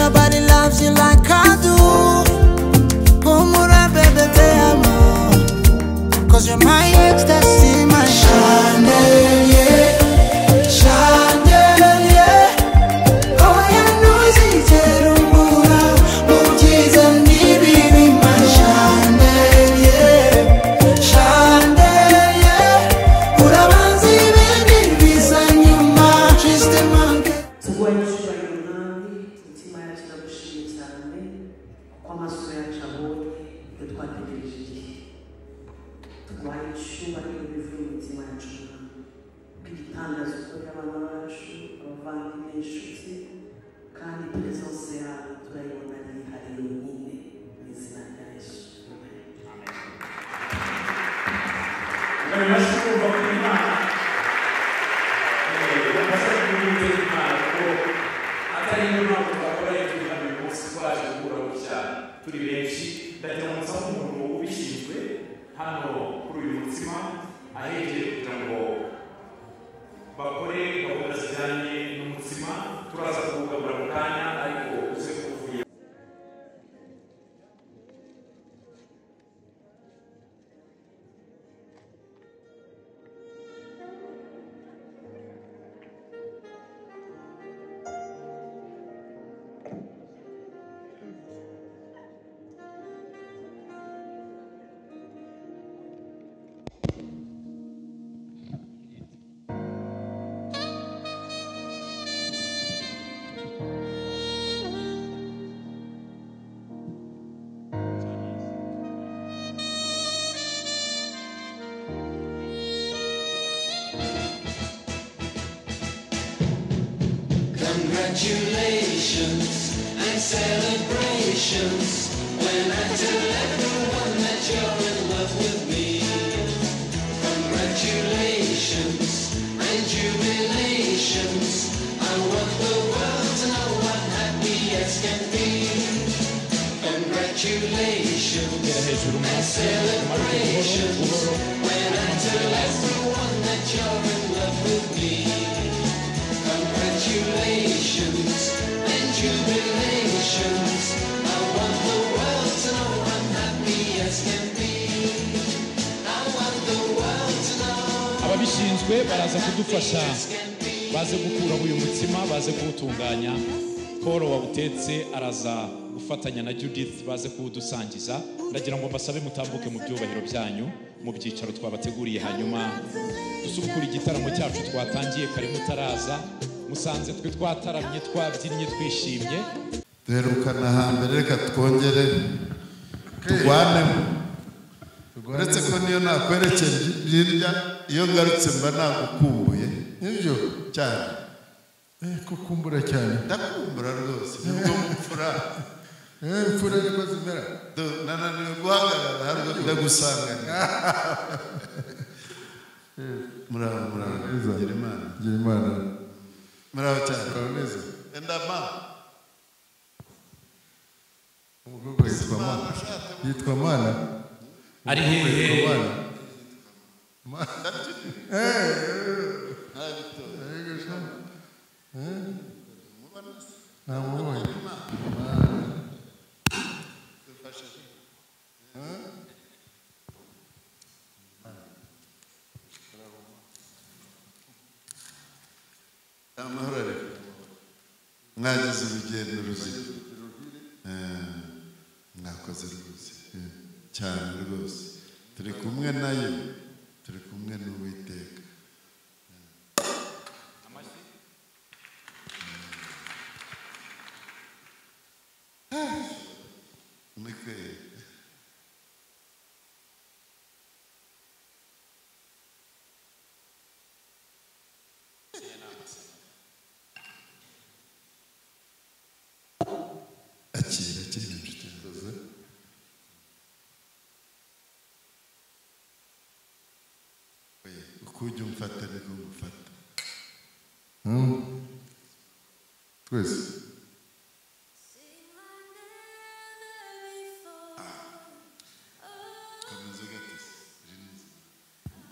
nobody loves you like I do. Humura baby te amo, 'cause you're my ecstasy, my chandelier, chandelier. Oh yeah, noisy terumbura, mujiza nibibi, my chandelier, chandelier. Urabanzi bindi bizanyuma, just a monkey. Congratulations and celebrations when I tell everyone that you're in love with me. Congratulations and jubilations. I want the world to know I'm happy as can be. Congratulations and celebrations when I tell everyone that you're in love with me. Congratulations and jubilations. I want the world to know I'm happy as can be. I want the world to know. Ababishinzwe baraza kudufasha baze gukura uyu mutsima baze kuwutunganya. Paul wabutetse araza gufatanya na Judith baze kuwudusangiza. Ndagira ngo mbasabe mutambuke mu byubahiro byanyu mu byicaro twabateguriye, hanyuma dusubukura igitaramo cyacu twatangiye kare mutaraza. Musanze twe twataramye twabyinnye twishimye. Duherukana hambere, reka twongere turwanemo. Uretse ko niyo nakwerekera hirya iyo ngarutse mba nagukumbuye. Nibyo cyane. Kukumbura cyane. Ndakumbura rwose. Nibwo mfura. Mfura niko zimera. Nananiwe guhagarara harwo ndagusanga. Muraba gira Imana. Muraba cyane. Neza. Endama. Umukobwa yitwa Mana. Ari hehe? Mwagize urugendo ruzima. Mwakoze rwose cyane rwose. Turi kumwe nayo, turi kumwe n'Uwiteka. Kujya umfata niko ngufata. Twese kameze gate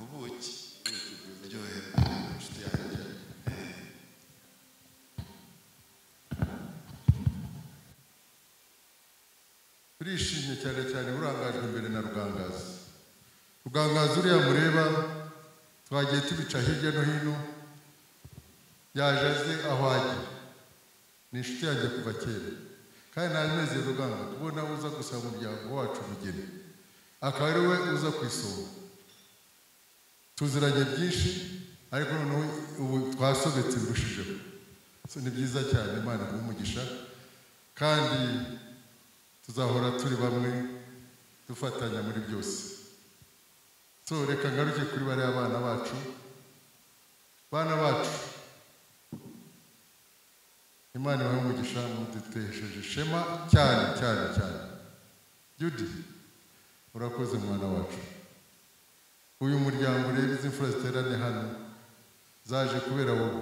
ubuki ryohera inshuti yanjye. turishimye cyane cyane burangajwe imbere na Rugangazi. Rugangazi uriya mureba twagiye tubica hirya no hino, yaje aze aho ajya, ni inshuti yanjye kuva kera kandi ntaneze Ruganga kubona uza gusaba umuryango wacu umugeni akaba ari we uza ku isonga. Tuziranye byinshi ariko noneho ubu twasobetse birushijeho. Ni byiza cyane, Imana imuhe umugisha kandi tuzahora turi bamwe dufatanya muri byose. Reka ngaruke kuri bariya bana bacu. Bana bacu, Imana ibahe umugisha, mudutesheje ishema cyane cyane cyane. Judy, urakoze mwana wacu. Uyu muryango ureba izi mfura ziterane hano zaje kubera wowe.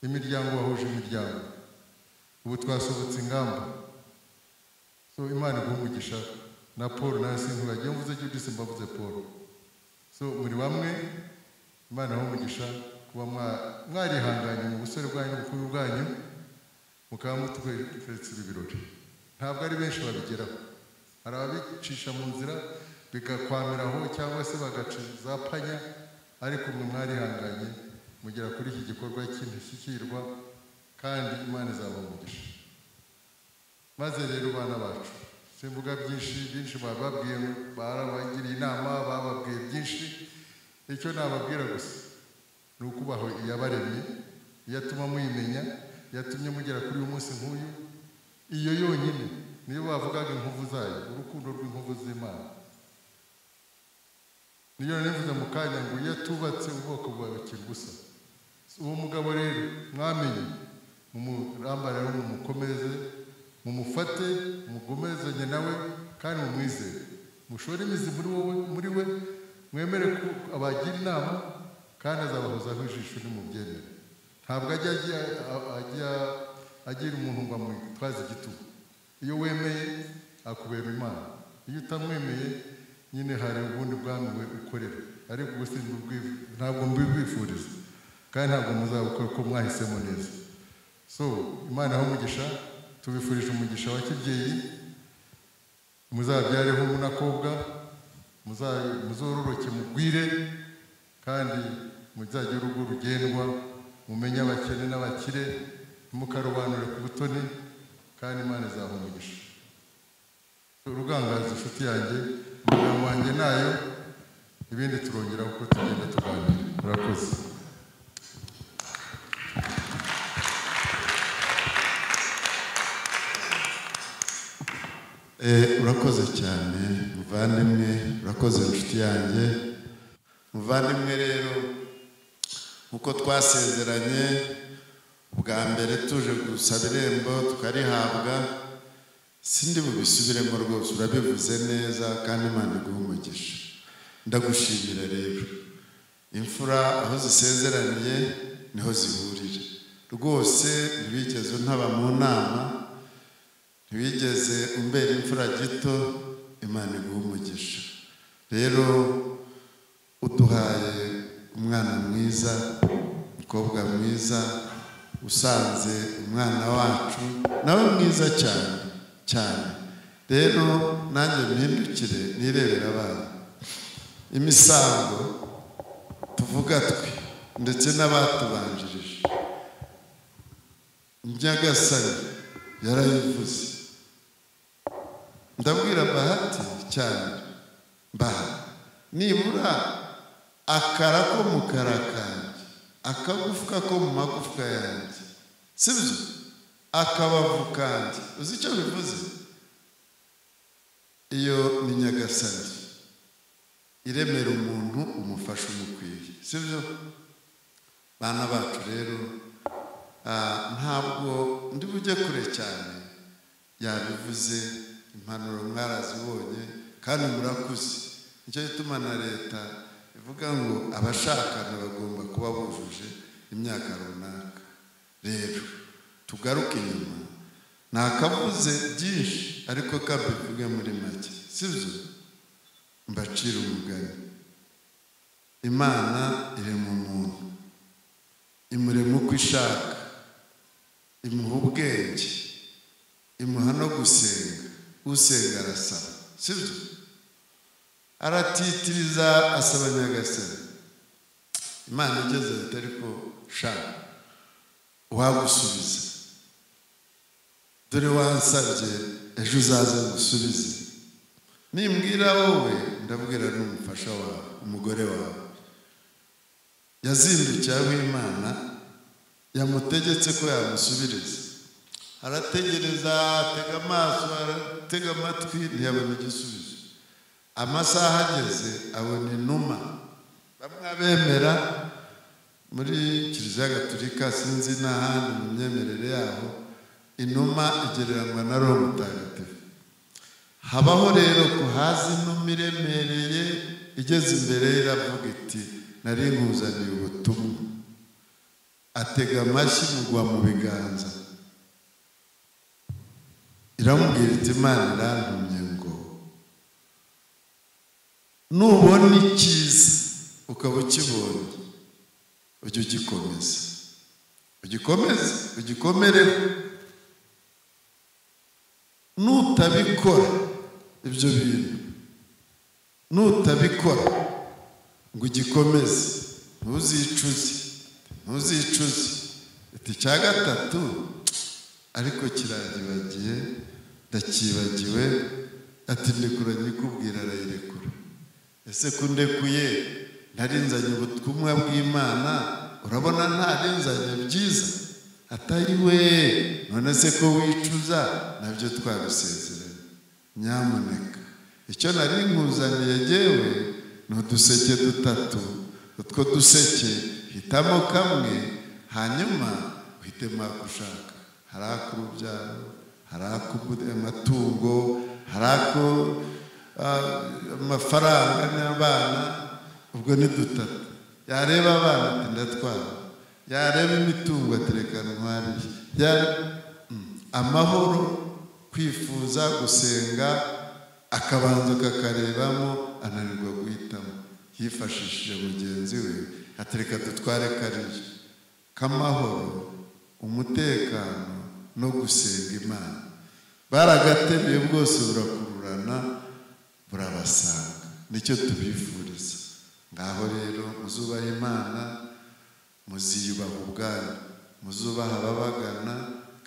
Imiryango wahuje imiryango, ubu twasobotse ingamba. Imana iguhe umugisha. Na Paul nawe sinkubagiye mvuze Judy simbavuze Paul. Muri bamwe, Imana ibahe umugisha kuba mwarihanganye mu busore bwanyu n'ubukuru bwanyu mukaba mutweretse ibi birori. Ntabwo ari benshi babigeraho, hari ababicisha mu nzira bigakwamiraho cyangwa se bagaca za panya, ariko mwe mwarihanganye mugera kuri iki gikorwa cy'indashyikirwa kandi Imana izabaha umugisha. Maze rero bana bacu, simvuga byinshi bababwiye, barabagiriye inama, bababwiye byinshi. Icyo nababwira gusa ni ukubaho iyabaremye, iyatuma muyimenya, yatumye mugera kuri uyu munsi nk'uyu. Iyo yonyine niyo bavugaga inkovu zayo, urukundo rw'inkovu z'Imana. Niyo nivuze mu kanya ngo iyo tubatse ubwoko bwawe bukira ubusa. Uwo mugabo rero mwamenye, mumurambarire, mumukomeze, mumufate, mugomezanye nawe kandi mumwizere. Mushore imizi muri we, mwemere ko abagira inama kandi azabahozaho ijisho nimubyemere. Ntabwo ajya agira umuntu ngo amutwaze igitugu. Iyo wemeye akubera Imana, iyo utamwemeye nyine hari ubundi bwami we ukorera, ariko ubwo ntabwo mbibifuriza kandi ntabwo muzabukora ko mwahisemo neza. Imana ibahe umugisha, tubifurije umugisha wa kibyeyi, muzabyareho n'akobwa, muzororoke mugwire kandi muzagire urugo rugendwa, mumenye abakene n'abakire, mukarobanure ku butoni kandi Imana izabaha umugisha. Rugangazi inshuti yanjye, umuryango wanjye nayo, ibindi turongera uko tugenda tuganira. Murakoze. Urakoze cyane muvandimwe, urakoze inshuti yanjye. Muvandimwe rero, uko twasezeranye bwa mbere tuje gusaba irembo tukarihabwa, sindi bubisubiremo rwose, urabivuze neza kandi Imana iguhe umugisha. Ndagushimira rero, imfura aho zisezeraniye niho zihurira rwose. Ntibigeze untaba mu nama, ntibigeze umbera imfura gito. Imana iguhe umugisha. Rero uduhaye umwana mwiza, umukobwa mwiza, usanze umwana wacu nawe mwiza cyane cyane. Rero nanjye mpindukire nirebera abana. Imisango tuvuga twe ndetse n'abatubanjirije, Nyagasani yarayivuze. Ndabwira Bahati cyane, nibura akara ko mu kara kanjye, akagufwa ko mu magufwa yanjye, sibyo? Akabavu kanjye, uzi icyo bivuze? Iyo ni Nyagasani iremera umuntu, umufasha umukwiye, sibyo? Bana bacu rero, ntabwo ndi bujye kure cyane, yabivuze, impanuro mwarazibonye kandi murakuze. Nicyo gituma na leta ivuga ngo abashakana bagomba kuba bujuje imyaka runaka. Rero tugaruke inyuma, nakavuze byinshi ariko kabivuge muri make, sibyo? Mbacira umugani. Imana iri mu muntu, imurema uko ishaka, imuha ubwenge, imuha no gusenga, usenga arasaba sibyo aratitiriza asaba Nyagasani Imana igeze ariko sha wagusubiza dore wansabye ejo uzaze gusubiza nimbwira wowe ndabwira n'umufasha wawe umugore wawe yazindukiyeho Imana yamutegetse ko yamusubiriza arategereza atega amaso aratega amatwi ntiyabona igisubizo amasaha ageze abona inuma bamwe abemera muri Kiliziya Gatolika sinzi n'ahandi mu myemerere yaho inuma igereranywa na Roho Mutagatifu habaho rero ko hazi inuma iremereye igeze imbere iravuga iti nari nkuzaniye ubutumwa atega amashyi mugwa mu biganza iramubwira iti Imana irantumye ngo nubona icyiza ukaba ukibonye ujye ugikomereho nutabikora ibyo bintu nutabikora ngo ugikomeze ntuzicuze iti cya gatatu ariko kiragibagiye ndakibagiwe ati ndekura nyikubwira arayirekura ese kundekuye ntarinzanye ubutumwa bw'Imana urabona ntarinzanye byiza atari we none se ko wicuza nabyo twabisezeranye nyamuneka icyo nari nkuzaniye jyewe ni uduseke dutatu utwo duseke hitamo kamwe hanyuma uhitemo akushaka hari ak'urubyaro hari ak'amatungo hari ak'amafaranga n'abana ubwo ni dutatu yareba abana ati ndatwara yareba imitungo atereka ntwariye amahoro kwifuza gusenga akabanza kakarebamo ananirwa guhitamo yifashishije mugenzi we atereka dutware kariya k'amahoro umutekano no gusenga Imana baragateruye bwose burakururana burabasanga nicyo tubifuriza ngaho rero muzubaha Imana muziyubaha ubwanyu muzubaha ababagana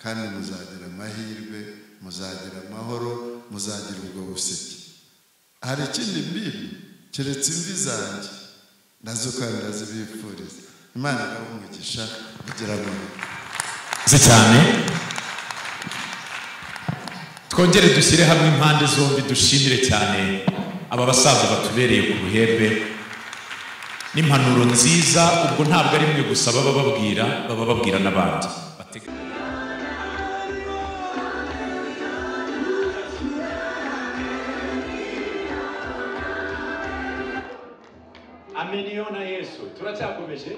kandi muzagira amahirwe muzagira amahoro muzagira ubwo buseke hari ikindi mbibi keretse imvi zanjye nazo kandi ndazibifuriza Imana ikabaha umugisha kugira ngo cyane twongere dushyire hamwe impande zombi dushimire cyane aba basaza batubereye ku ruhembe n'impanuro nziza ubwo ntabwo ari mwe gusa baba babwira n'abandi Ameniyo na Yesu turacyakomeje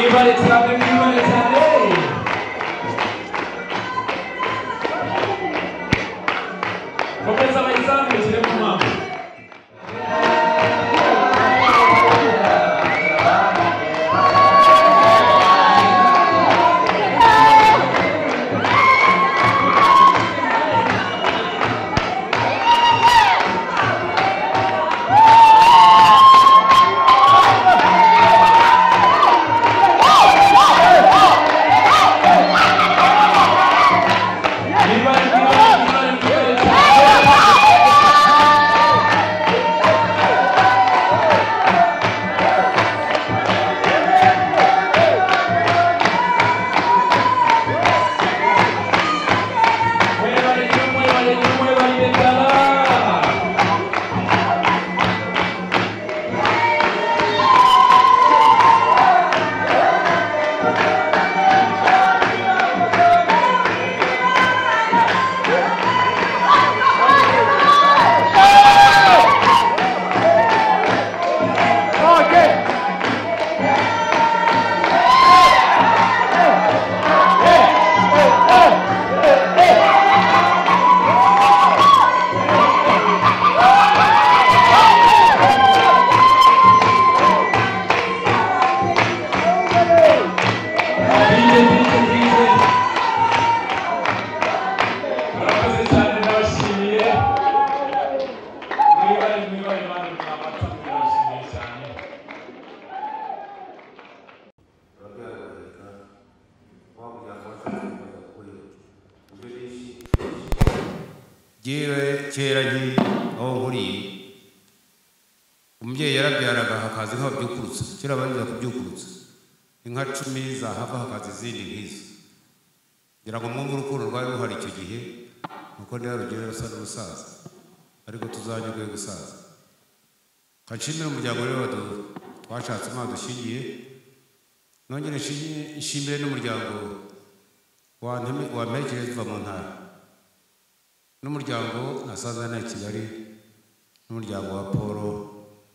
mwibare cyane mwibare cyane komeza bayizamukire mu mwaka Jewe kera nki aho nkuriye umubyeyi yarabyaraga hakaza inka babyukurutsa kera banyuza kubyukurutsa inka 10 zahava hakaza izindi nk'izo ngira ngo mwumve urukundo rwari ruhari icyo gihe nuko ndi yarugera rusa n'urusaza ariko tuzanyuge gusaza kanshimira umuryango rero twashatse imana dushingiye nongere nshimire n'umuryango wamperekeje tuva mu ntara n'umuryango nasaza na Kigali n'umuryango wa Paul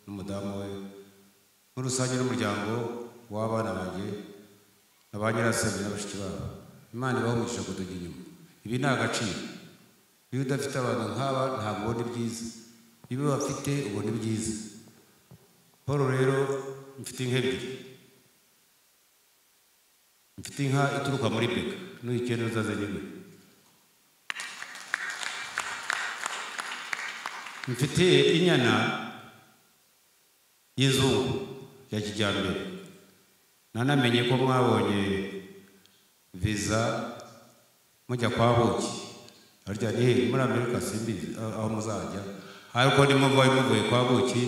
n'umudamu we muri rusange n'umuryango w'abana banjye n'abanyirasenge n'abashiki babo Imana ibahumisha kutugira inyuma ibi ni agaciro iyo udafite abantu nk'aba ntabwo ubona ibyiza iyo bafite ubona ibyiza Paul rero mfite inka ebyiri mfite inka ituruka muri Beka n'uyikene uzaze nyine mfite inyana y'inzungu ya kijyambere nanamenye ko mwabonye visa mujya kwa Buki harya ni muri Amerika simbizi aho muzajya ariko muvuye kwa Buki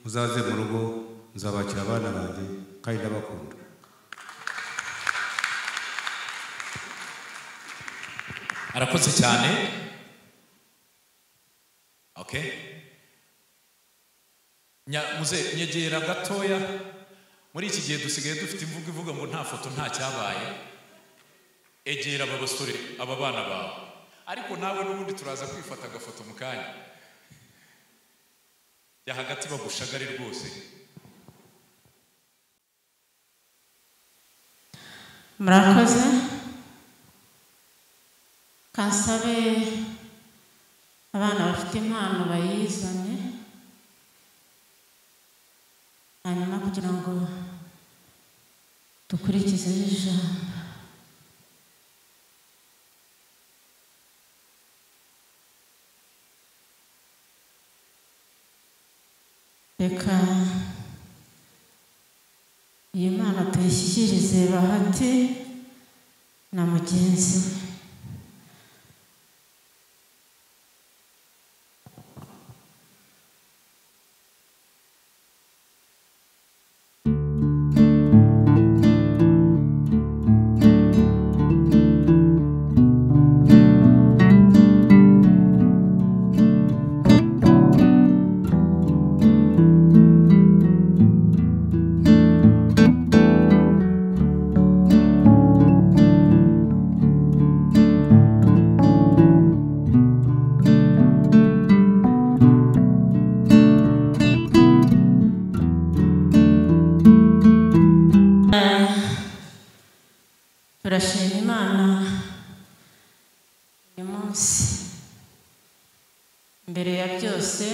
uzaze mu rugo nzabakira abana banjye kandi ndabakunda arakoze cyane. Okay, muze nyegera gatoya. Muri iki gihe dusigaye dufite imvugo ivuga ngo nta foto nta cyabaye. Egera aba basore aba bana bawe, ariko nawe n'ubundi turaza kwifata agafoto mu kanya ya hagati bagushagare rwose. Murakoze. Kansabe abana bafite impano bayizane hanyuma kugira ngo dukurikize ijambo. Reka iyi mpano tuyishyikirize Bahati na mugenzi we. turashima Imana uyu munsi. Mbere ya byose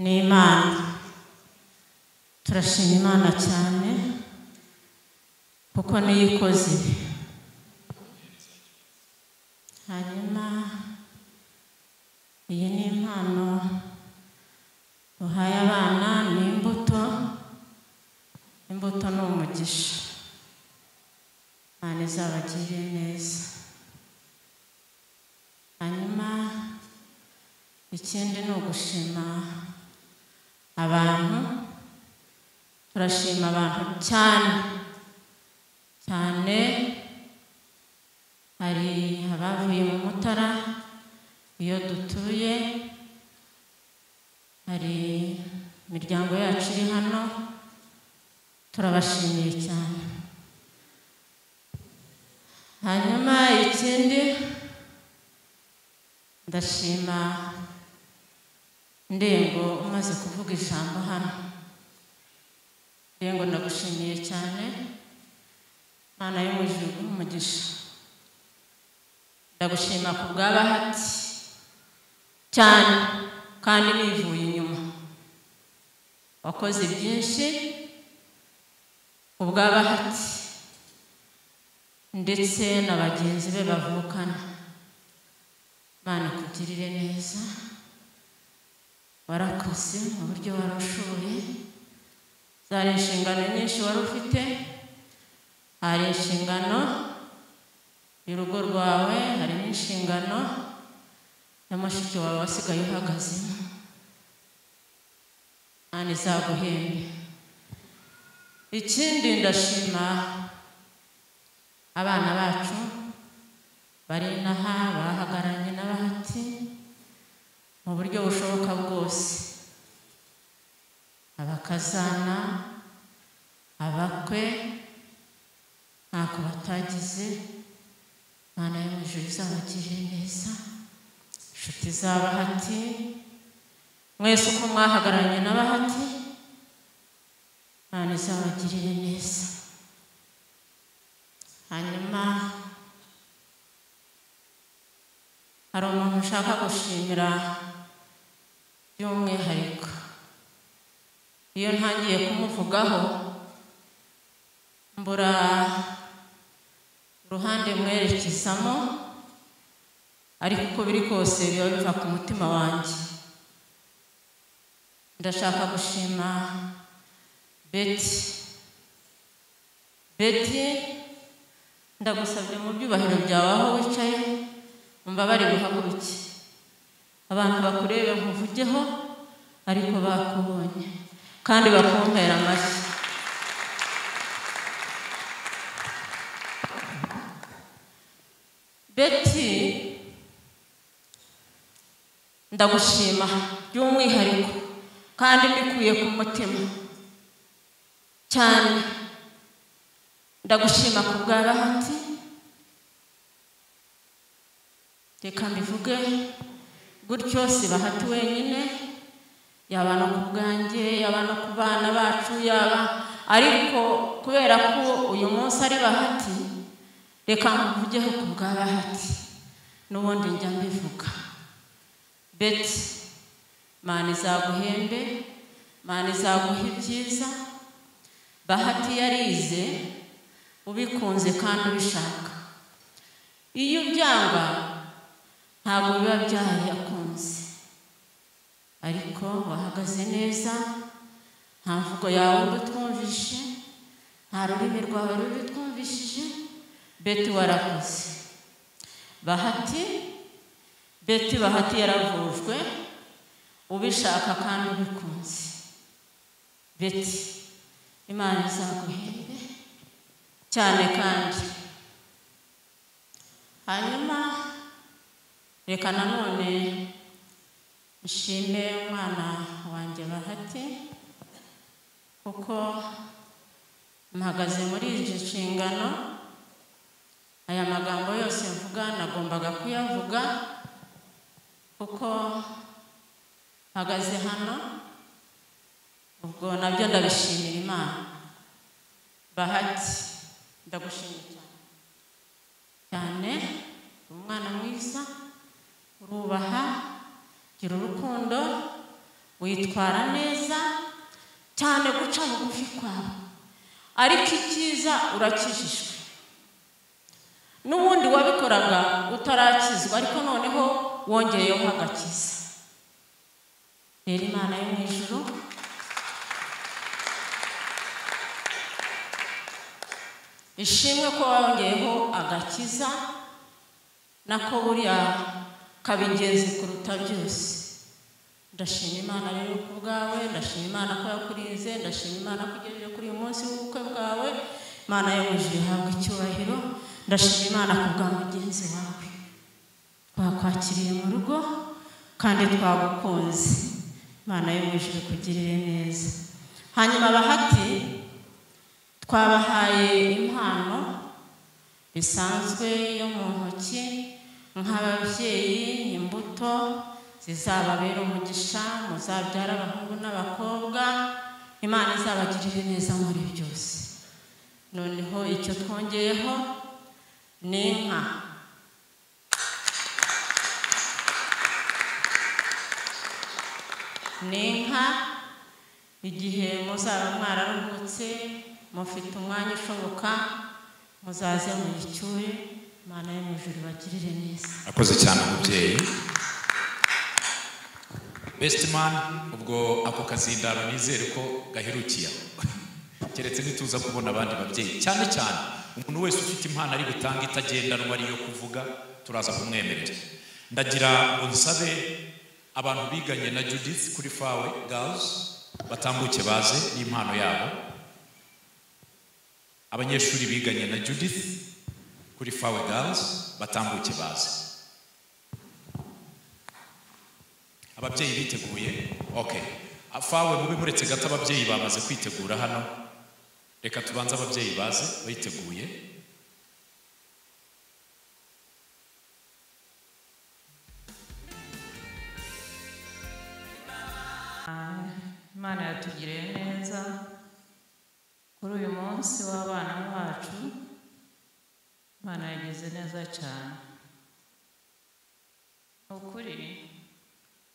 ni Imana. Turashima Imana cyane kuko niyo ikoze ibi. Hanyuma iyi ni impano uhaye abana, ni imbuto. Imbuto ni umugisha. Imana izabagirire neza. Hanyuma ikindi ni ugushima abantu. Turashima abantu cyane cyane. Hari abavuye mu Mutara iyo dutuye, hari imiryango yacu iri hano, turabashimiye cyane. Hanyuma ikindi ndashima Ndengo umaze kuvuga ijambo hano. Ndengo ndagushimiye cyane, Mana yo mu ijuru umugisha. Ndagushima ku bwa Bahati cyane kandi nivuye inyuma. Wakoze byinshi ku bwa Bahati ndetse na bagenzi be bavukana. Mana kugirire neza. Warakoze mu buryo warushoboye. Zari inshingano nyinshi wari ufite. Hari inshingano y'urugo rwawe, hari n'inshingano ya mushiki wawe wasigaye uhagazemo. Mana izaguhembe. Ikindi ndashima abana bacu bari inaha bahagararanye na Bahati mu buryo bushoboka bwose. Abakazana, abakwe, ntako batagize. Mana yo mu ijuru izabagirire neza. Inshuti za Bahati mwese uko mwahagararanye na Bahati, Mana izabagirire neza. Hanyuma hari umuntu ushaka gushimira by'umwihariko. Iyo ntangiye kumuvugaho mbura uruhande mwerekezamo, ariko uko biri kose biba biva ku mutima wanjye. Ndashaka gushima Betty, ndagusabye mu byubahiro byawe aho wicaye umbabare guhaguruke. Abantu bakurebe nkuvugeho ariko bakubonye kandi bakumpera amashyi. Betty, ndagushima by'umwihariko kandi mbikuye ku mutima cyane. Ndagushima ku bwa Bahati. Reka mbivuge gutyo, si Bahati wenyine, yaba no ku bwanjye, yaba no ku bana bacu, yaba ariko kubera ko uyu munsi ari Bahati, reka mvugeho ku bwa Bahati n'ubundi njya mbivuga. Betty, Mana izaguhembe, Mana izaguha ibyiza. Bahati yarize ubikunze kandi ubishaka. Iyo ubyanga ntabwo biba byayakunze, ariko wahagaze neza. Nta mvugo yawe rutwumvishe, nta rurimi rwawe rubitwumvishije. Betty warakoze. Betty Bahati yaravujwe ubishaka kandi ubikunze. Betty, Imana izaguhembe cyane kandi. Hanyuma reka nanone nshime umwana wanjye Bahati kuko mpagaze muri izi nshingano. Aya magambo yose mvuga nagombaga kuyavuga kuko mpagaze hano. Ubwo nabyo ndabishimira Imana. Bahati, ndagushimiye cyane cyane, umwana mwiza, urubaha, gira urukundo, witwara neza cyane, guca bugufi kwawe, ariko icyiza urakijijwe. N'ubundi wabikoraga utarakizwa, ariko noneho wongeyeho agakiza. Rero Imana yo mu ijuru ishimwe ko wongeyeho agakiza, nako buriya kaba ingenzi kuruta byose. Ndashima Imana rero ku bwawe, ndashima Imana ko yakurinze, ndashima Imana ko ugejeje kuri uyu munsi w'ubukwe bwawe. Imana yo mu ijuru ihabwa icyubahiro. Ndashima Imana ku bwa mugenzi wawe, twakwakiriye mu rugo kandi twagukunze. Imana yo mu ijuru ikugirire neza. Hanyuma Bahati twabahaye impano bisanzwe yo mu ntoki nk'ababyeyi, imbuto zizababera umugisha, muzabyara abahungu n'abakobwa, Imana izabagirire neza muri byose. Noneho icyo twongeyeho ni inka. Ni inka, igihe muzaba mwararuhutse mufite umwanya ushoboka, muzaze muyicyure. Imana yo mu ijuru ibagirire neza. Akoze cyane umubyeyi. Best man, ubwo ako kazindaro nizere ko gaherukiye. Keretse nituza kubona abandi babyeyi, cyane cyane umuntu wese ufite impano ari gutanga itagendanwa ari yo kuvuga, turaza kumwemerera. Ndagira ngo nsabe abantu biganye na Judith kuri Fawe Girls batambuke baze n'impano yabo. Abanyeshuri biganye na Judith kuri Fawe Girls batambuke baze. Ababyeyi biteguye? Okay. Fawe mube muretse gato, ababyeyi bamaze kwitegura hano. Reka tubanze ababyeyi baze bayiteguye. Imana yatugiriye neza kuri uyu munsi w'abana bacu. Imana yagize neza cyane. Ni ukuri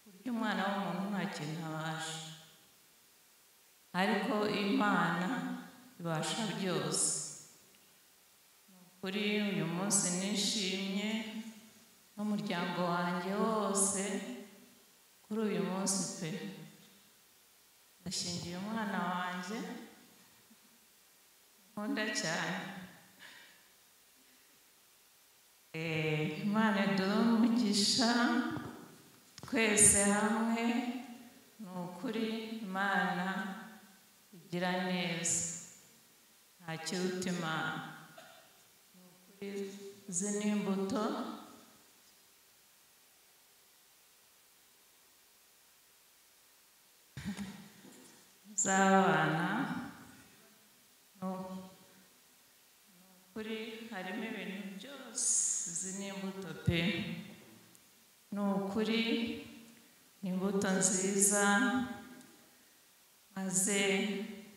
burya umwana w'umuntu nta kintu abasha, ariko Imana ibasha byose. Ni ukuri uyu munsi nishimye n'umuryango wanjye wose kuri uyu munsi pe. Ndashingiye umwana wanjye nkunda cyane. Imana iduhe umugisha twese hamwe. Ni ukuri Imana igira neza, nta kiruta Imana. Ni ukuri izi ni imbuto z'abana. Ni ukuri harimo ibintu byose, izi ni imbuto pe. Ni ukuri ni imbuto nziza, maze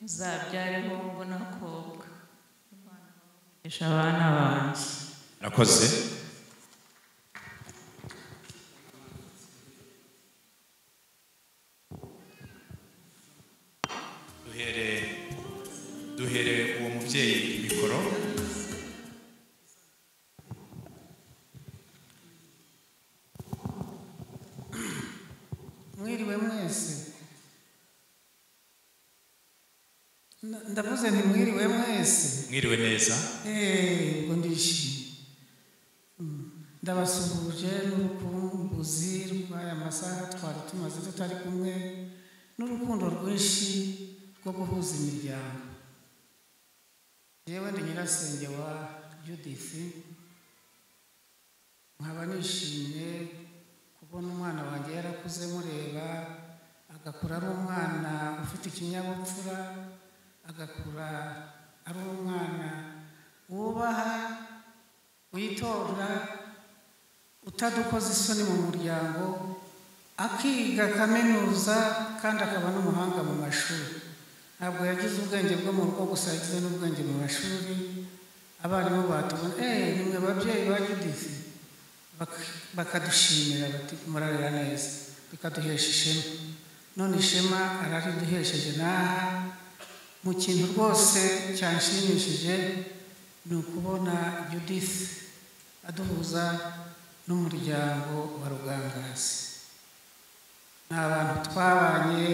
uzabyare hungu n'akobwa. Imana imugisha abana banjye. Murakoze. Duhere uwo mubyeyi mikoro. Mwiriwe mwese. Ndavuze nti mwiriwe mwese. Mwiriwe neza. Ubwo ndishimye. Ndabasuhuje n'urukumbuzi rw'aya masaha twari tumaze tutari kumwe, n'urukundo rwinshi rwo guhuza imiryango. Yewe ndi nyirasenge wa Judith, nkaba nishimye kubona umwana wanjye yarakuze mureba, agakura ari umwana ufite ikinyabupfura, agakura ari umwana wubaha, witonda, utadukoza isoni mu muryango, akiga kaminuza kandi akaba n'umuhanga mu mashuri. Ntabwo yagize ubwenge bwo mu rugo gusa, yagize n'ubwenge mu mashuri. abarimu batubona nimwe babyeyi ba Judith bakadushimira bati murarera neza bikaduhesha ishema none ishema arariduhesheje n'aha mu kintu rwose cyanshimishije ni ukubona Judith aduhuza n'umuryango wa Rugangazi. Ni abantu twabanye,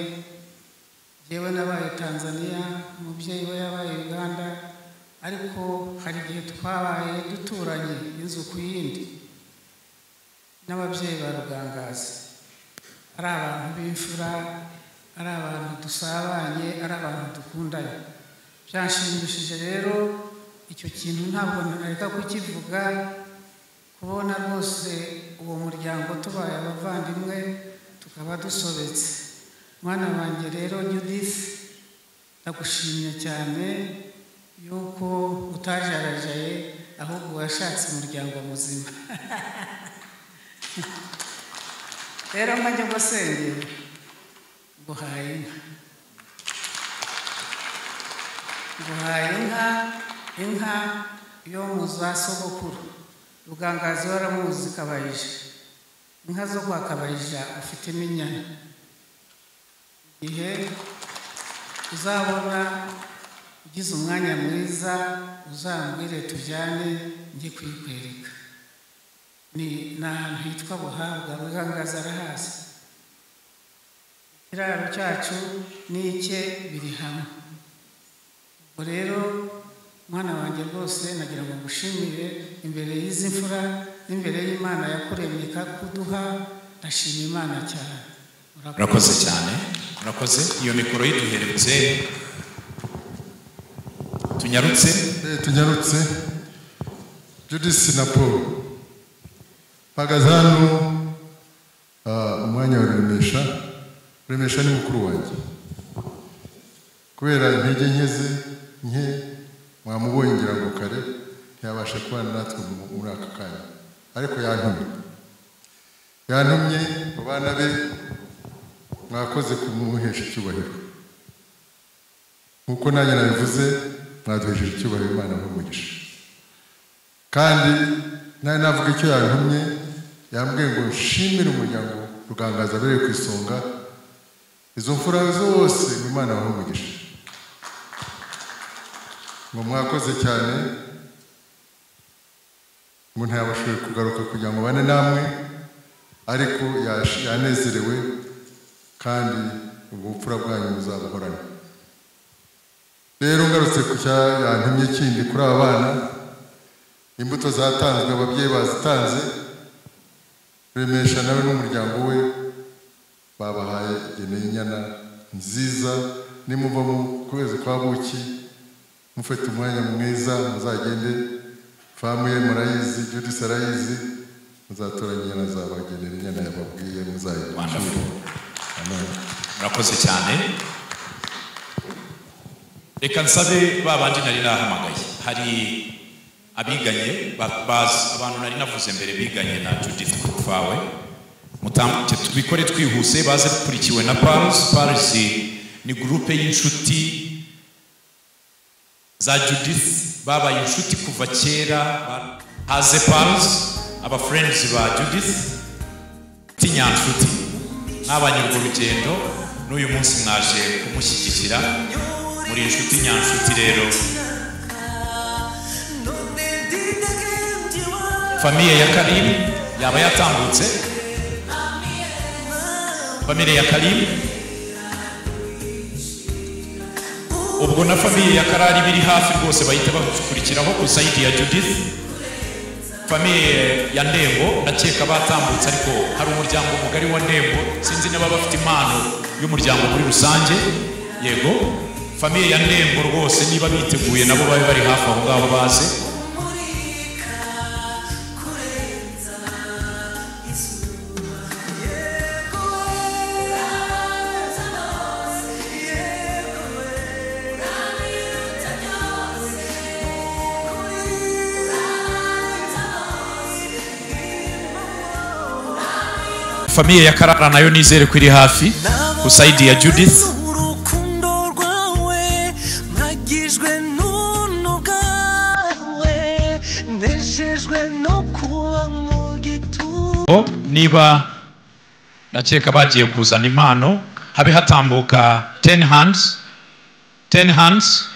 yewe nabaye Tanzania, umubyeyi we yabaye Uganda, ariko hari igihe twabaye duturanye inzu ku yindi n'ababyeyi ba Rugangazi. Ari abantu b'imfura, ari abantu dusabanye, ari abantu dukundanye. Byanshimishije rero icyo kintu ntabwo nareka kukivuga, kubona rwose uwo muryango tubaye abavandimwe tukaba dusobetse. Mwana wanjye rero Judith, ndagushimye cyane yuko utajarajaye ahubwo washatse umuryango muzima. Rero mbajya gusengera guhaye inka yo mu za sogokuru. Rugangazi waramuzi Kabayija, inka zo kwa Kabayija ufite n'inyana. Igihe uzabona ugize umwanya mwiza uzambwire tujyane njye kuyikwereka. Ni ahantu hitwa Buhabwa, Rugangazi arahazi. Ikiraro cyacu n'icye biri hamwe. Ubwo rero mwana wanjye rwose nagira ngo ngushimire imbere y'izi mfura n'imbere y'Imana yakuremye ikakuduha. Ndashima Imana cyane. Murakoze cyane, murakoze. Iyo mikoro yiduheretse tunyarutse Judith na Paul mpagaze hano umwanya wa Remesha ni mukuru wanjye, kubera intege nke mwamubonye ngira ngo kare ntiyabasha kubana natwe muri aka kanya, ariko yantumye mu bana be. Mwakoze kumuhesha icyubahiro nk'uko nanjye nabivuze, mwaduhesheje icyubahiro, Imana n'umugisha. Kandi nari navuga icyo yantumye, yambwiye ngo nshimire umuryango Rugangazi abereye ku isonga, izo mfura zose Imana n'umugisha. Ngo mwakoze cyane, ngo ntiyabashoboye kugaruka kugira ngo bane namwe, ariko yanezerewe kandi ubupfura bwanyu buzabuhorana. Rero ngarutse ku cyantumye kindi kuri aba bana, imbuto zatanzwe ababyeyi bazitanze, Remesha nawe n'umuryango we babahaye igene y'inyana nziza. Nimuva mu kwezi kwa buki mufite umwanya mwiza muzagende, famuye murayizi, Judith arayizi, muzatoranya inyana zabagenera inyana yababwiye muzayibasha. Murakoze cyane. Reka nsabe babandi nari nahamagaye. Hari abiganye abantu nari navuze mbere biganye na Judith Kufawe. Mutambuke tubikore twihuse, baze gukurikiwe na Pars ni groupe y'inshuti za Judith, babaye inshuti kuva kera. Haze Pars, aba friends ba Judith tinyanshuti n'abanyurwo rugendo, n'uyu munsi mwaje kumushyigikira muri inshuti nyanshuti. Rero famiye ya Karim yaba yatambutse, famiye ya Karim, ubwo na famiye ya Karari biri hafi rwose bahita bakurikiraho ku side ya Judith. Famiye ya Ndembo ndakeka batambutse, ariko hari umuryango mugari wa Ndembo, sinzi niba bafite impano y'umuryango muri rusange. Yego, famiye ya Ndembo rwose niba biteguye nabo babe bari hafi aho ngaho baze. Famiye ya Karara nayo nizere ko iri hafi ku side ya Judith. Urukundo rwawe magijwe n'uno bwawe nejejwe no kuba mu gituza. Niba nakeka bagiye kuzana impano habe hatambuka 10 hands 10 hands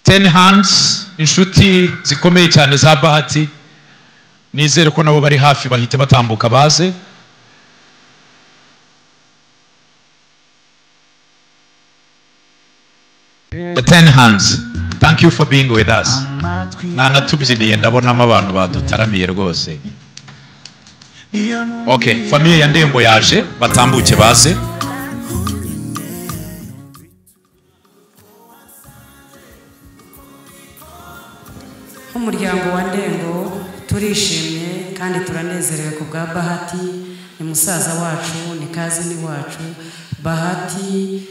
10 hands inshuti zikomeye cyane za Bahati nizere ko nabo bari hafi bahite batambuka baze. The 10 hands. Thank you for being with us. Natubyiniye ndabonamo abantu badutaramiye rwose. Okay, famille ya Ndembo yaje batambuke baze. Umuryango wa Ndengo turishimye kandi turanezerewe ku bwa Bahati, ni musaza wacu, ni kazini wacu. Bahati,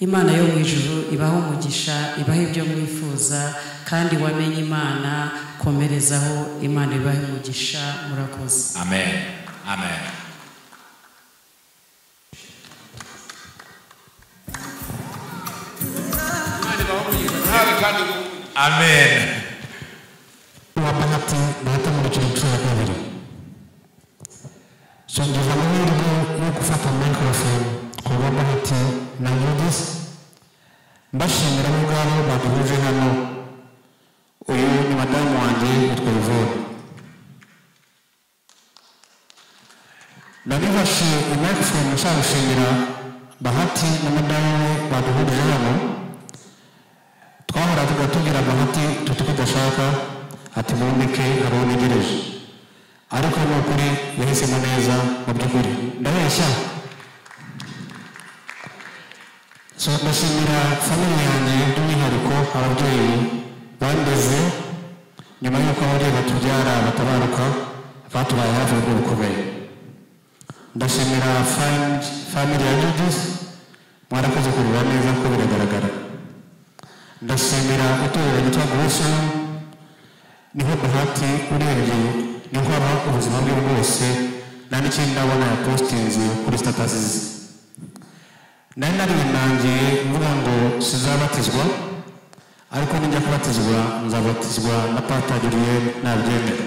Imana yo mu ijuru ibaho umugisha, ibaho ibyo mwifuza, kandi wamenye Imana komerezaho, Imana ibaho umugisha. Murakoze. Amen. Amen. Amen. Bahati bahata mu cyiciro cya kabiri. Songeza amahirwe yo gufata microphone ku Bahati na Judith. Mbashimira ubwabo baduhuje hano. Uyu ni madamu wanjye yitwa Yvonne. Nabifashe microphone nshaka gushimira Bahati na madamu we baduhuje hano. Twahora tugatubwira Bahati tudashaka ati mundeke hari unegereje, ariko ni ukuri yahisemo neza mu by'ukuri. Ndabeshya? So ndashimira famille yanjye by'umwihariko ababyeyi bandeze nyuma y'uko ababyeyi batubyara batabaruka batubaye hafi y'ubwo bukomeye. Ndashimira famille ya Judith, mwarakoze kureba neza ko biragaragara. Ndashimira itorero ryitwa Grace, niho Bahati urebye niho haba ubuzima bwe bwose. Nta n'ikindi ndabona ya postinze kuri statuses. Nari narinangiye mvuga ngo sizabatizwa, ariko nijya kubatizwa nzabatizwa na Pastor Julien nabyemera.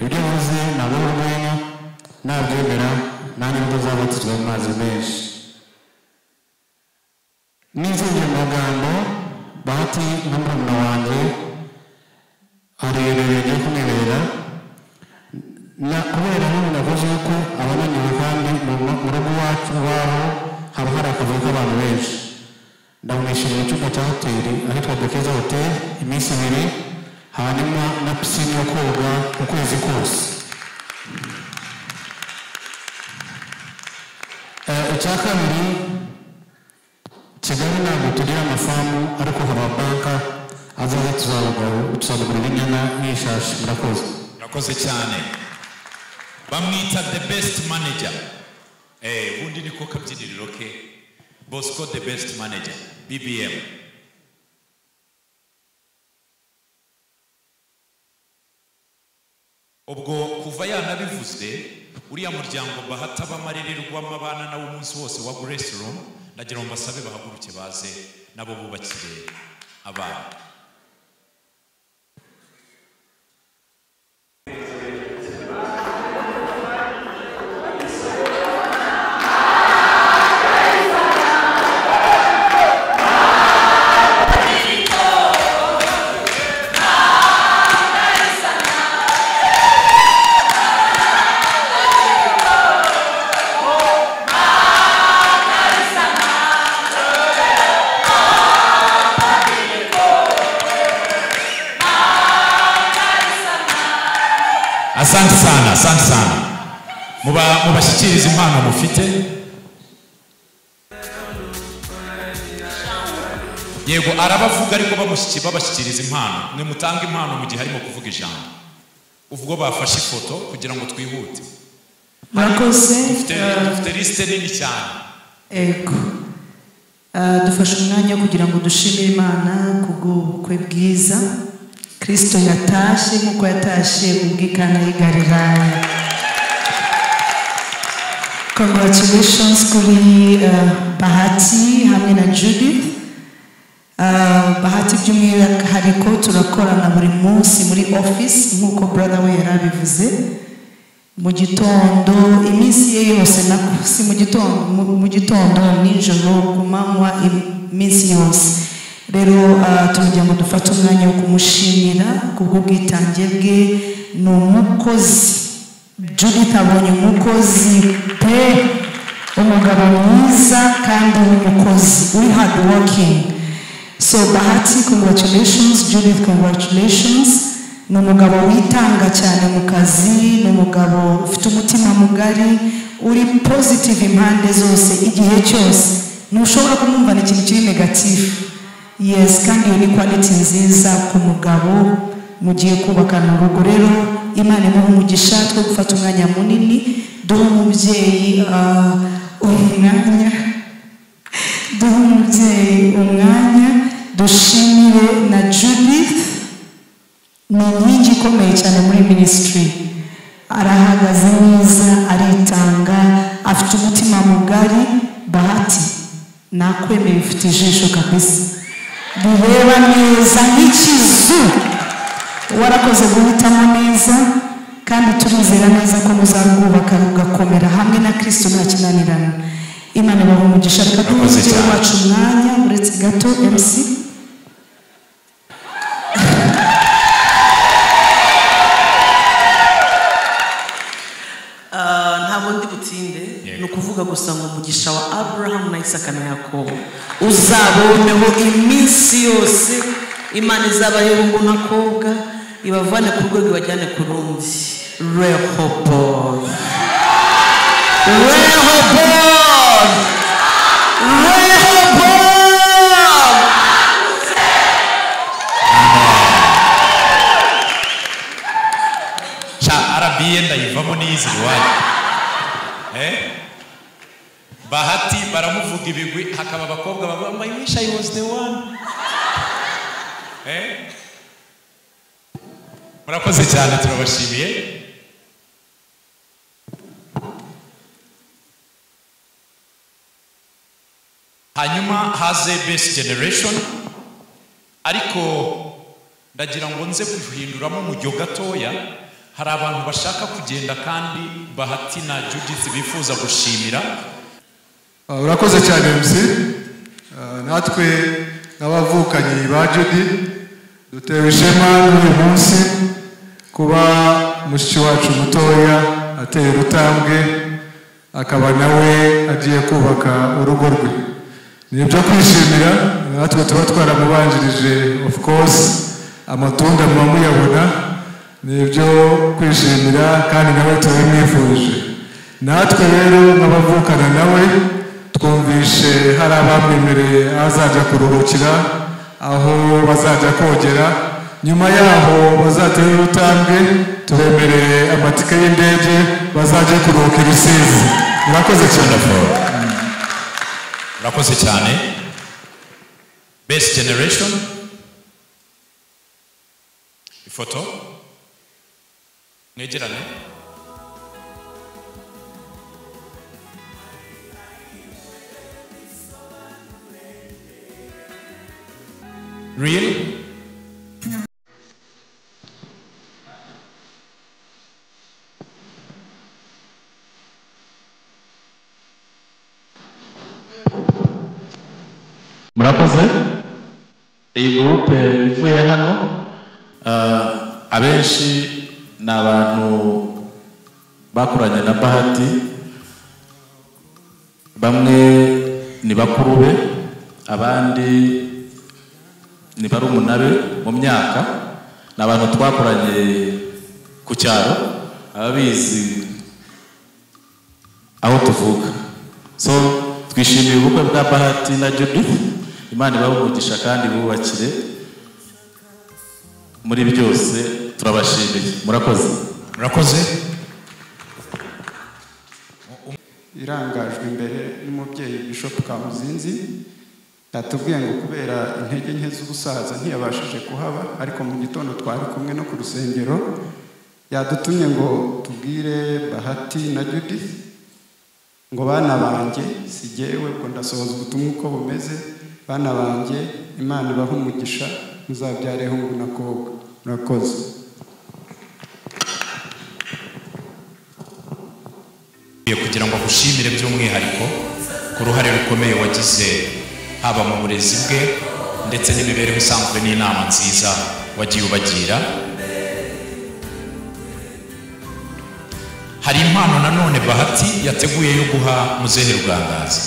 Ibyo bivuze nabo urwenya nabyemera, nanjye nibwo zabatizwa mu mazi menshi. N'izindi magambo Bahati nka murumuna wanjye arebereye kumwemerera kubera n'ubu navuze ko abananiwe kandi mu rugo iwacu iwabo haba hari akavuyo k'abantu benshi. Ndamwishyurira icyumba cya hoteli ahitwa Bekeza Hotel iminsi 2, hanyuma na pisine yo koga ukwezi kose. Icya kabiri, Kigali ntabwo tugira amafamu, ariko haba banka azaze tuzabugurira inyana n'ishashi. Murakoze. Murakoze cyane. Bamwita the best manager. Ubundi niko kabyiniriro ke. Bosco the best manager. BBM. Ubwo kuva yanabivuze uriya muryango Bahati bamaririrwamo abana nawo umunsi wose wa Grace Room, ndagira ngo mbasabe bahaguruke baze nabo bubakire abana. Asante sana, asante sana. Mubashyikiriza impano mufite. Yego arabavuga ariko babashyikiriza impano. Mwe mutanga impano mu gihe harimo kuvuga ijambo. Ubwo bafashe ifoto kugira ngo twihute. Murakoze. Dufite liste nini cyane. Ego. Dufashe umwanya kugira ngo dushimire Imana kubw'ubukwe bwiza Kristo yatashye nk'uko yatashye ubw'ikana y'i Galilaya. Congratulations kuri Bahati hamwe na Judith. Bahati by'umwihariko turakorana buri munsi muri office nk'uko brother we yarabivuze. Mu gitondo iminsi ye yose si mu gitondo nijoro ku manywa iminsi yose. Rero tugira ngo dufate umwanya wo kumushimira kubw'ubwitange bwe. Ni umukozi, Judith abonye umukozi pe, umugabo mwiza kandi w'umukozi uri hard working. So Bahati, congratulations. Judith, congratulations. Ni umugabo witanga cyane mu kazi, ni umugabo ufite umutima mugari, uri positive impande zose igihe cyose. Ntushobora kumwumva ikintu kiri negative. Yes, kandi iyo ni quality nziza ku mugabo mugiye kubakana urugo. Rero Imana imuha umugisha twe gufata umwanya munini, duhe umubyeyi umwanya, dushimire na Judith. Ni inkingi ikomeye cyane muri ministry. Arahagaze neza, aritanga, afite umutima mugari. Bahati, nakwemeye ufite ijisho kabisa, bireba neza nk'ikizu. Warakoze guhitamo neza kandi turizera neza ko muzarwubaka rugakomera hamwe na Kristo nta kinanirana. Imana ibahe umugisha. Reka duhe wacu umwanya uretse gato MC. Ntabwo ndi butinde, ni ukuvuga gusa ngo umugisha wa Abraham na Isaka na Yakobo uzaboneho iminsi yose. Imana izabahe umuntu akobwa, ibavane ku rwego ibajyane ku rundi. Rehoboth. arabiye ndayivamo n'izi iwayo. Bahati baramuvuga ibigwi, hakaba abakobwa baba I wish I was the one. Murakoze cyane, turabashimiye. Hanyuma haze best generation, ariko ndagira ngo nze kuhinduramo umujyo gatoya. Hari abantu bashaka kugenda kandi Bahati na Judith bifuza gushimira. Urakoze cyane MC. Natwe n'abavukanye ba Judith dutewe ishema n'uyu munsi kuba mushiki wacu mutoya ateye urutambwe akaba nawe agiye kubaka urugo rwe. Ni ibyo kwishimira, natwe tuba twaramubanjirije of course, amatunda muba muyabona. Ni ibyo kwishimira kandi nawe turabimwifurije. Natwe rero nk'abavukana nawe twumvishe hari abamwemereye azajya kuruhukira, aho bazajya kogera, nyuma yaho bazatera urutambwe, tubemereye amatike y'indege bazajya kuruhuka i Rusizi. Murakoze cyane. Murakoze cyane. Best generation, ifoto mwegerane. Real. Murakoze. Iyi groupe ivuye hano abenshi ni abantu bakoranye na Bahati, bamwe ni bakuru be, abandi ni barumuna be mu myaka. Ni abantu twakoranye ku cyaro, ababizi aho tuvuka. So twishimiye ubukwe bwa Bahati na Judith. Imana ibahe umugisha kandi bubakire muri byose. Turabashimiye. Murakoze. Murakoze. Irangajwe imbere n'umubyeyi Bishop Kamuzinzi, yatubwiye ngo kubera intege nke z'ubusaza ntiyabashije kuhaba, ariko mu gitondo twari kumwe no ku rusengero, yadutumye ngo tubwire Bahati na Judith ngo bana banjye si jyewe ubwo ndasohoza ubutumwa uko bumeze bana banjye Imana ibahe umugisha muzabyare hungu na kobwa murakoze kugira ngo agushimire by'umwihariko ku ruhare rukomeye wagize haba mu burezi bwe ndetse n'imibereho isanzwe n'inama nziza wagiye ubagira. Hari impano nanone Bahati yateguye yo guha Muzehe Rugangazi.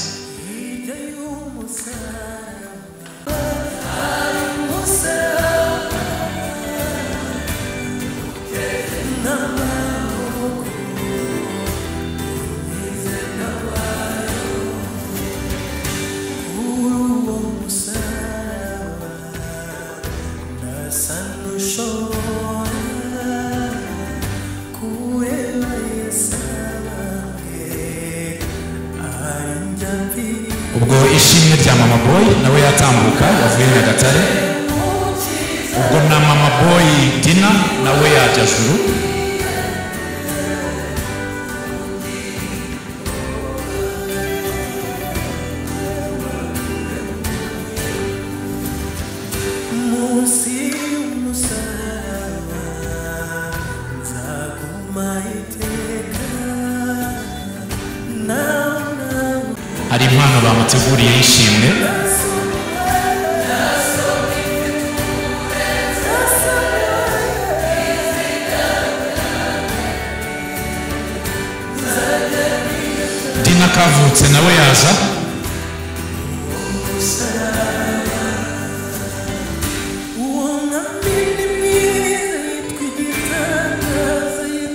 Ubwo ishimwe rya Mama Boy nawe yatambuka yavuye Nyagatare. Ubwo na Mama Boy Dina nawe yajya juru. Hari impano bamuteguriye y'ishimwe. Dina kavutse nawe yaza.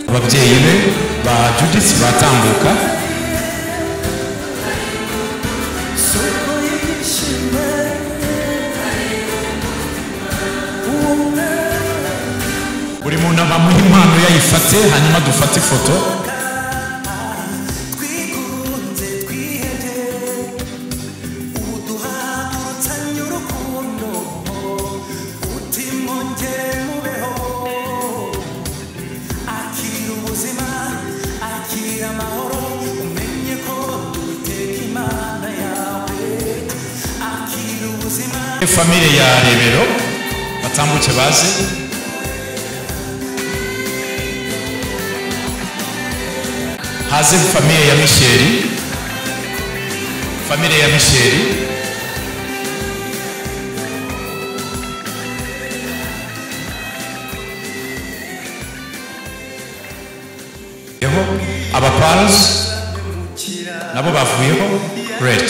Ababyeyi be ba Judith batambuka. Buri muntu abamuha impano yayifate hanyuma dufate ifoto. Famille ya Rebero batambuke baze. Haze famille ya Micheli. Famille ya Micheli. Yeho abapals nabo bavuyeho. Great.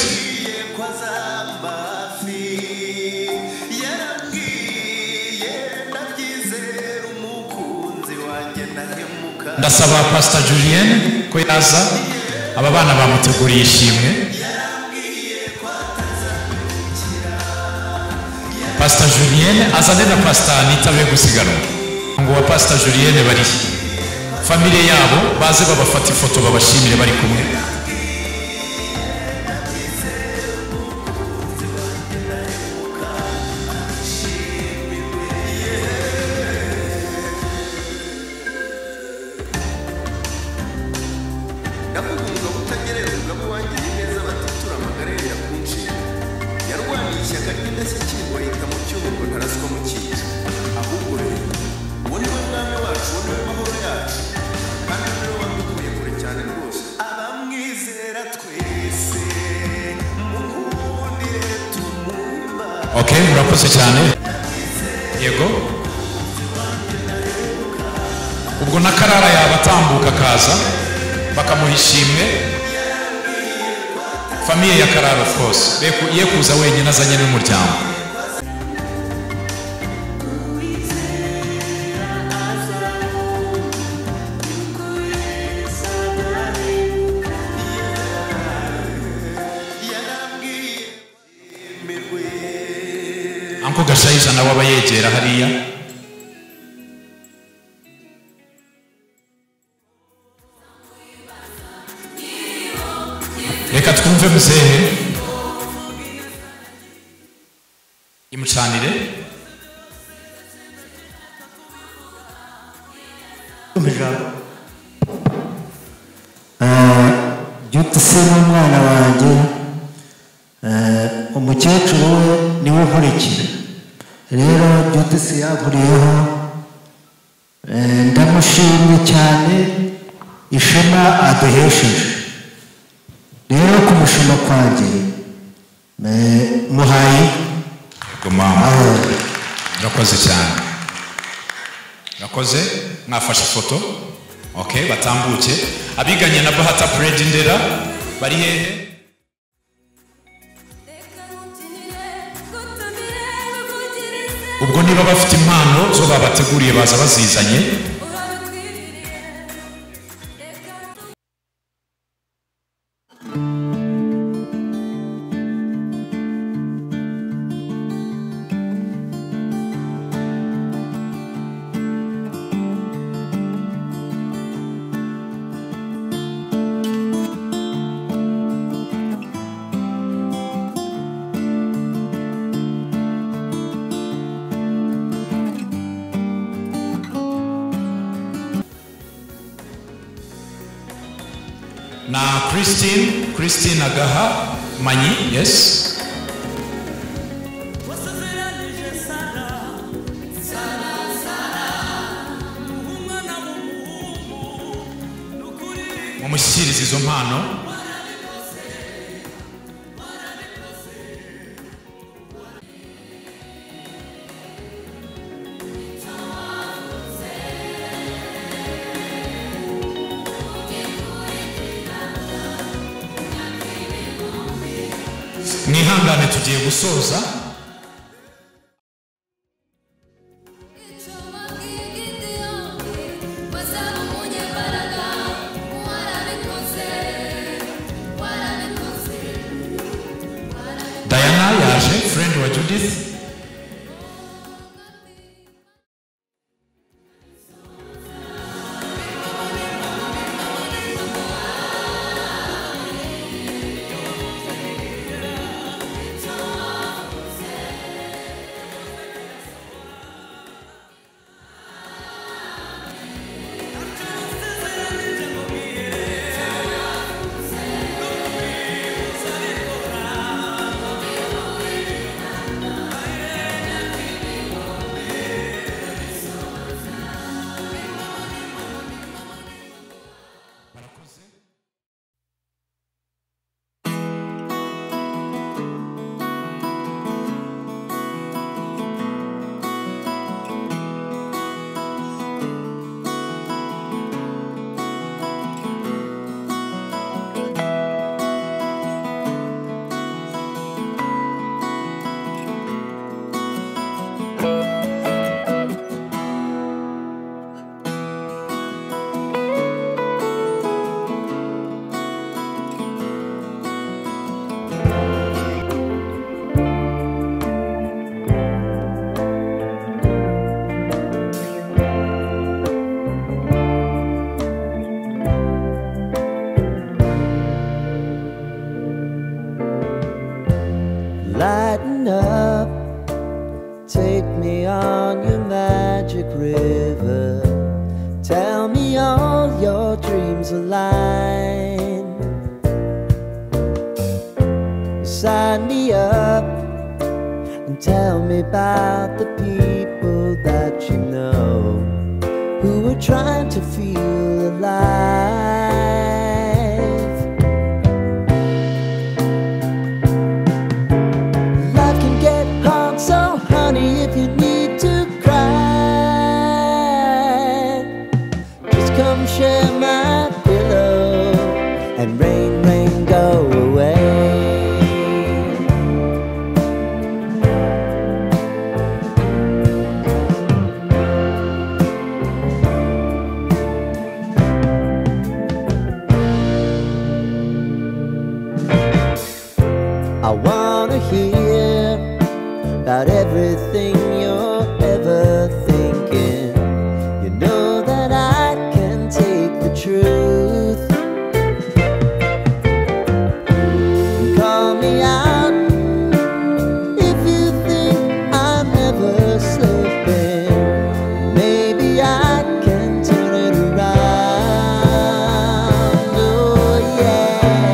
Ndasaba Pastor Julienne ko yaza aba bana bamuteguriye ishimwe. Pastor Julienne azane na Pastor Anita be gusiganwa ngo wa Pastor Julienne bari famille yabo baze babafata ifoto babashimire bari kumwe. Okay, murakoze cyane. Yego. Ubwo na Karara yabatambuka kaza bakamuha ishimwe. Famille ya Karara of course. Ye kuza wenyine azanye n'umuryango. Anko Gashayija nawe abayegera hariya. Reka twumve muzehe imucanire. Jyotisi n'umwana wanjye umukecuru we niwe nkurikira rero Jyotisi yankuriyeho ndamushimye cyane ishema aduhesheje rero kumushima kwanjye muhaye urakoze cyane urakoze mwafashe ifoto okay batambuke abiganye na Bahati Fred Ndera bari hehe ubwo niba bafite impano zo babateguriye baza bazizanye na Christine Agaha Manyi, yes. Mumushyikirize izo mpano. Mwihangane tugiye gusoza. Diana yaje, friend wa Judith. Lighten up, take me on your magic river. Tell me all your dreams align. Sign me up and tell me about the people that you know who are trying to feel alive. So honey, if you need to cry, just come share my pillow and rain, rain, go away. I wanna hear about everything you're ever thinking. You know that I can take the truth. Call me out if you think I'm ever slipping. Maybe I can turn it around. Oh yeah.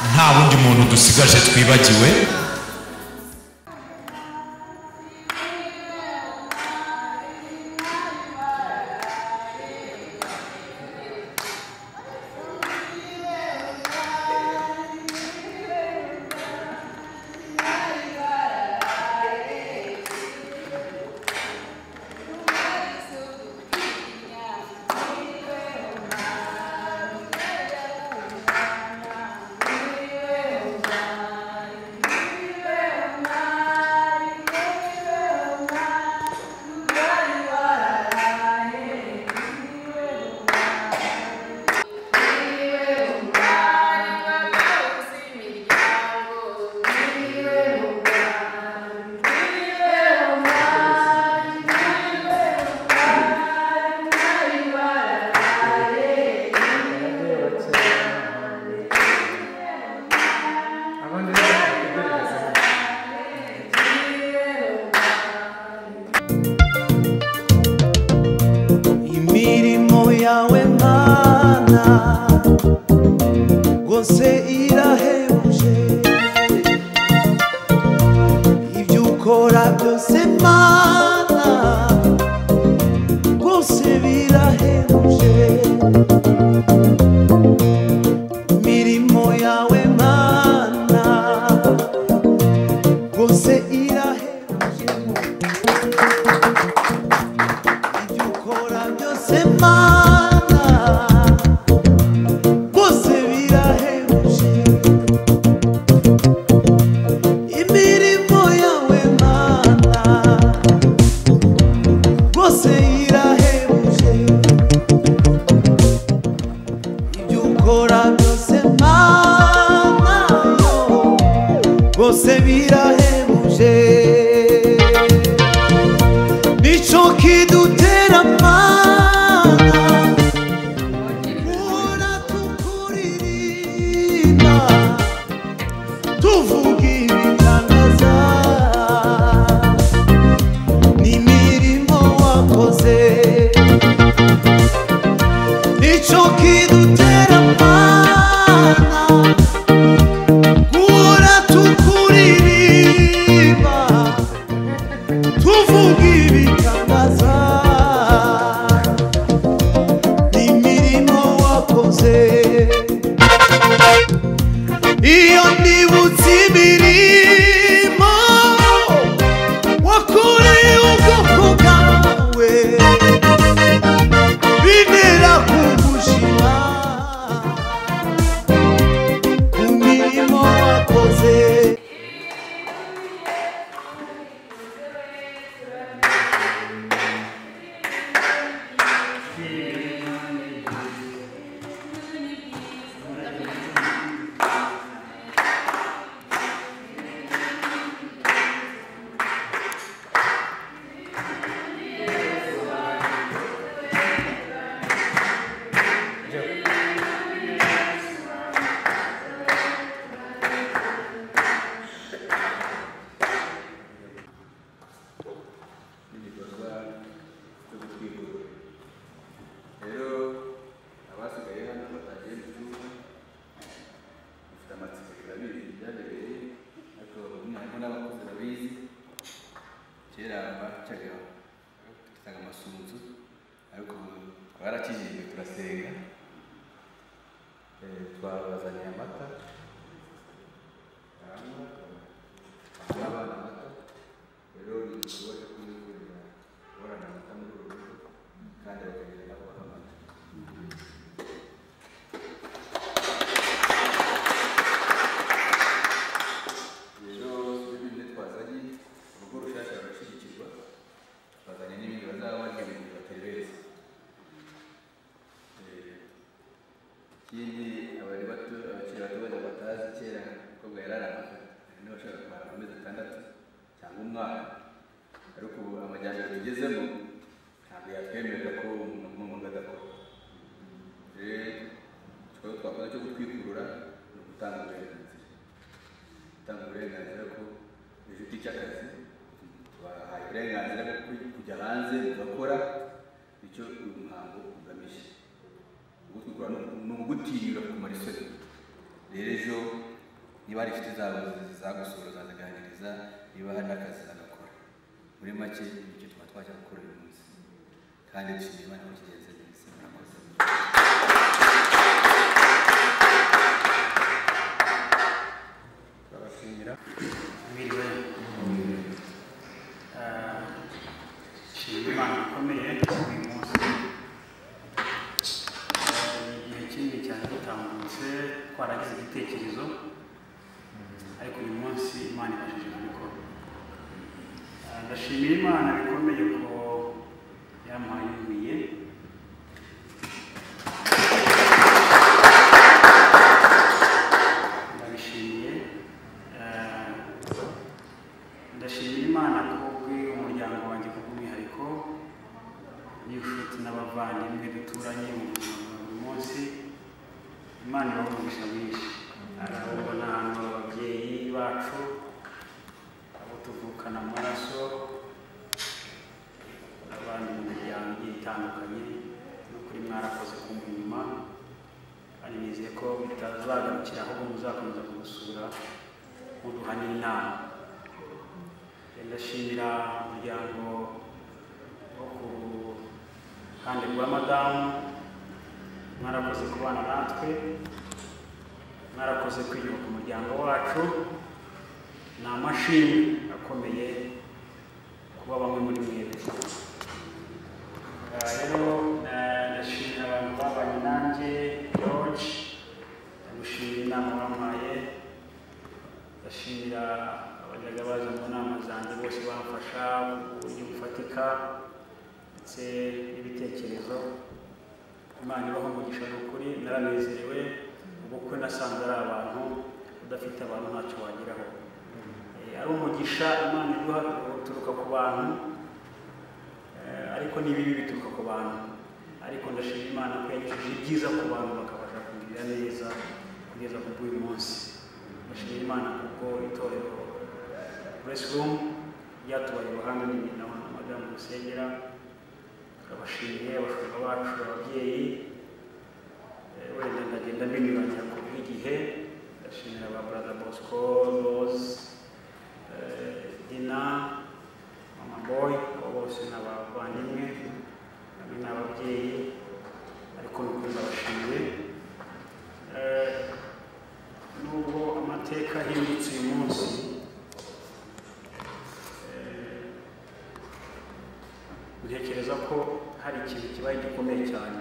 nta wundi muntu dusigaje twibagiwe. Imirimo yawe Mana rwose irahebuje, ibyo ukora byose Mana rwose birahebuje. Imirimo yawe Mana rwose irahebuje, ibyo ukora byose Mana rwose birahebuje. Imirimo yawe Mana rwose irahebuje, ibyo ukora byose Mana rwose birahebuje. Nico kidutera Mana guhora tukuririmba tuvuga ibitangaza n'imirimo wakoze. Nico kidutera Mana guhora tukuririmba tuvuga ibitangaza n'imirimo wakoze. Iyo nibutse imirimo wakoreye ubwoko bwawe bintera kugushima ku mirimo wakoze. twarakijijwe turasenga twabazaniye amata abana amata rero ni igikorwa cyo kuzikurira guhorana amata muri uru rugo kandi bakagira nabo amata. Rero ibintu twazanye urugo rushyashya rurashyigikirwa, twazanye n'ibindi bazaba barya ibintu batari beza. Ikindi abari bato abakiri bato bajya batazi kera umukobwa yararamaga hari n'abashaka kumara amezi 6 cyangwa umwaka, ariko ubu amajyambere tugezemo ntabwo yatwemerera ko umuntu adakora. Rero twakoze cyo gutwikurura ni ugutanga uburenganzira ko inshuti cy'akazi bahaye uburenganzira bwo kujya hanze mugakora icyo uyu muhango ugamije. Gutwikura ni ugutinyura kumara isoni. Rero ejo niba hari inshuti zabo zagusura zaziganiriza niba hari n'akazi zagakora muri make nicyo tuba twajya gukora uyu munsi kandi dushimiye Imana ko kigenze neza murakoze babashimira mwiriwe nshimira Imana ikomeye uyu munsi igihe kinini cyane dutambutse twaragize igitekerezo ariko uyu munsi Imana ibashije kubikora ndashimira Imana bikomeye ko yampaye ibuye ndabishimiye ndashimira Imana ko umuryango wanjye kubw'umwihariko n'inshuti n'abavandimwe duturanye mu buzima bwa buri munsi Imana ibaha umugisha mwinshi arabona hano ababyeyi bacu abo tuvukana amaraso n'abandi mu miryango igiye itandukanye n'ukuri mwarakoze kumva inyuma kandi nizeye ko bitazagarukira ahubwo muzakomeza kugusura muduha n'inama ndashimira umuryango wo ku ruhande rwa madamu mwarakoze kubana natwe mwarakoze kwiyubaka umuryango wacu ni amashimwe akomeye kuba bamwe muri mwebwe rero ndashimira abantu babanye nanjye George ndagushimira inama bampaye ndashimira abajyaga baza mu nama zanjye bose bamfasha ku buryo bufatika ndetse n'ibitekerezo Imana ibaho umugisha ni ukuri naranezerewe ubukwe nasanze ari abantu udafite abantu ntacyo wageraho ari umugisha Imana iguha uturuka ku bantu ariko n'ibibi bituruka ku bantu ariko ndashimira Imana ko yagejeje ibyiza ku bantu bakabasha kugirira neza kugeza ku bw'uyu munsi ndashimira Imana kuko itorero Grace Room ryatubaye iruhande n'nyina wa Madamu Rusengera abashimiye abashumba bacu ababyeyi wenda ndagenda mbinyuranya ku bw'igihe ndashimira ba Brother Bosco Rose Dina Mama Boy abo bose n'abavandimwe hamwe n'ababyeyi ariko n'ukuri ndabashimiye nubwo amateka ahindutse uyu munsi ntekereza ko hari ikintu kibaye gikomeye cyane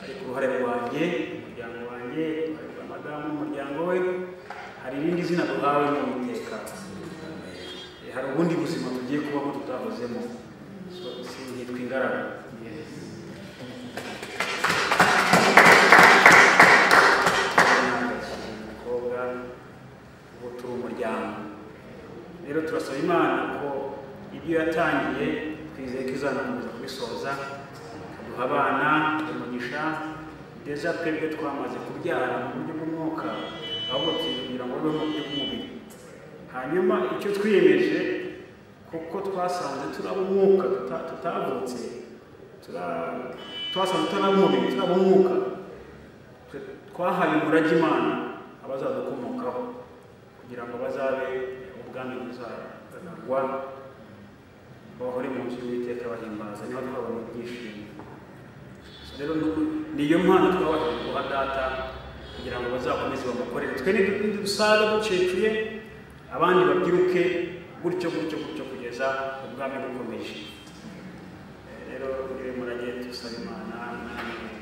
ariko uruhare rwanjye umuryango wanjye uruhare rwa madamu n'umuryango we hari irindi zina duhawe n'Uwiteka hari ubundi buzima tugiye kubamo tutahozemo sinitwa ingaragu umukobwa ubu turi umuryango rero turasaba Imana ko ibyo yatangiye twizeye ko izakomeza kubisoza ikaduha abana umugisha ndetse twebwe twamaze kubyara mu buryo bw'umwuka ahubwo kugira ngo babeho mu buryo bw'umubiri hanyuma icyo twiyemeje kuko twasanze turaba umwuka tutavutse twasanze turaba umubiri turaba umwuka twahaye umurage Imana abazadukomokaho kugira ngo bazabe ubwami buzaragwa bahore mu nzu y'Uwiteka bahimbaza niho twabona ibyishimo rero niyo mpano twabashije guha data kugira ngo bazakomeze bamukorere twe nidusaza ducecuye abandi babyiruke gutyo kugeza ubwami bukomeje rero muragiye dusaba Imana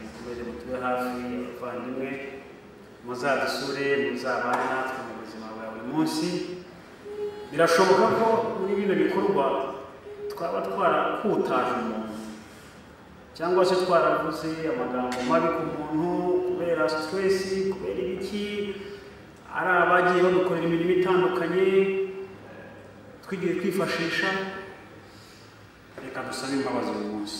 mukomeze mutube hafi abavandimwe muzadusure muzabane natwe mu buzima bwa buri munsi birashoboka ko muri bino bikorwa twaba twarakutaje umuntu cyangwa se twaravuze amagambo mabi ku muntu kubera stress kubera ibiki ari abagiye badukorera imirimo itandukanye twigiye kwifashisha reka dusabe imbabazi uyu munsi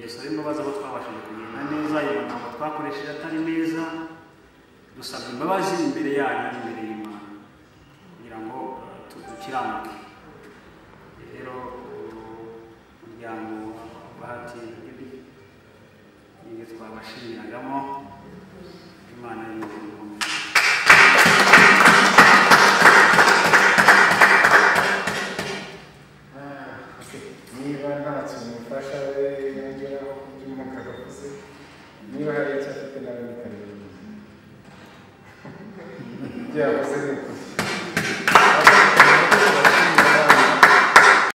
dusabe imbabazi abo twabashije kugenda neza ayo magambo twakoresheje atari meza dusabye imbabazi imbere yanyu n'imbere y'Imana kugira ngo dukiranuke rero umuryango Bahati niyo twabashimiragamo Imana y'umugisha ibyo yavuze ni ukuri